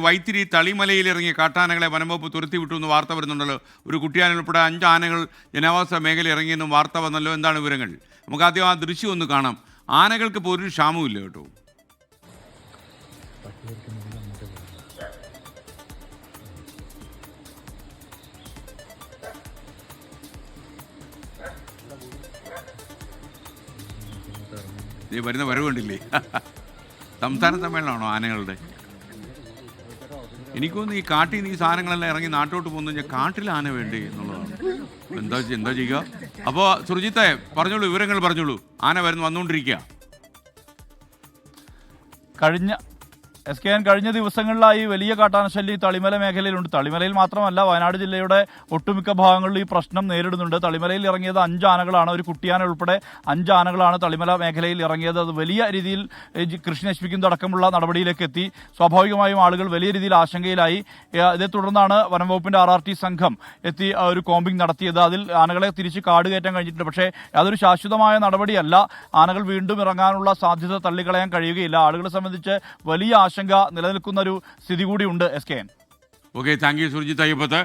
വൈത്തിരി തളിമലയിൽ ഇറങ്ങിയ കാട്ടാനകളെ വനംവകുപ്പ് തുരത്തിവിട്ടു എന്ന് വാർത്ത വരുന്നുണ്ടല്ലോ. ഒരു കുട്ടിയാന ഉൾപ്പെടെ 5 ആനകൾ ജനവാസ മേഖല ഇറങ്ങിയെന്നും വാർത്ത വന്നല്ലോ. എന്താണ് വിവരങ്ങൾ? നമുക്ക് ആദ്യം ആ ദൃശ്യം ഒന്ന് കാണാം. ആനകൾക്ക് ഇപ്പോൾ ഒരു ക്ഷാമവുമില്ല കേട്ടോ. ഈ വരുന്ന വരവ് കണ്ടില്ലേ? സംസ്ഥാന സമ്മേളനമാണോ ആനകളുടെ? എനിക്കൊന്ന് ഈ കാട്ടിൽ നിന്ന് ഈ സാധനങ്ങളെല്ലാം ഇറങ്ങി നാട്ടോട്ട് പോകുന്ന കഴിഞ്ഞാൽ കാട്ടിൽ ആന വേണ്ടേ എന്നുള്ളതാണ്. എന്താ ചെയ്യുക? അപ്പോൾ സുർജിത്തെ പറഞ്ഞോളൂ, വിവരങ്ങൾ പറഞ്ഞോളൂ. ആന വന്നുകൊണ്ടിരിക്കുക. കഴിഞ്ഞ ദിവസങ്ങളിലായി വലിയ കാട്ടാനശല്യം തളിമല മേഖലയിലുണ്ട്. തളിമലയിൽ മാത്രമല്ല, വയനാട് ജില്ലയുടെ ഒട്ടുമിക്ക ഭാഗങ്ങളിലും ഈ പ്രശ്നം നേരിടുന്നുണ്ട്. തളിമലയിൽ ഇറങ്ങിയത് 5 ആനകളാണ്. ഒരു കുട്ടിയാന ഉൾപ്പെടെ 5 ആനകളാണ് തളിമല മേഖലയിൽ ഇറങ്ങിയത്. അത് വലിയ രീതിയിൽ കൃഷി നശിപ്പിക്കുന്നതടക്കമുള്ള നടപടിയിലേക്ക് എത്തി. സ്വാഭാവികമായും ആളുകൾ വലിയ രീതിയിൽ ആശങ്കയിലായി. ഇതേ തുടർന്നാണ് വനംവകുപ്പിന്റെ RRT സംഘം എത്തി ഒരു കോമ്പിംഗ് നടത്തിയത്. അതിൽ ആനകളെ തിരിച്ച് കാട് കയറ്റാൻ കഴിഞ്ഞിട്ടുണ്ട്. പക്ഷേ അതൊരു ശാശ്വതമായ നടപടിയല്ല. ആനകൾ വീണ്ടും ഇറങ്ങാനുള്ള സാധ്യത തള്ളിക്കളയാൻ കഴിയുകയില്ല. ആളുകളെ സംബന്ധിച്ച് വലിയ ആശങ്ക നിലനിൽക്കുന്ന ഒരു സ്ഥിതി കൂടിയുണ്ട്. SKN. Okay, thank you Surjit Ayyappath.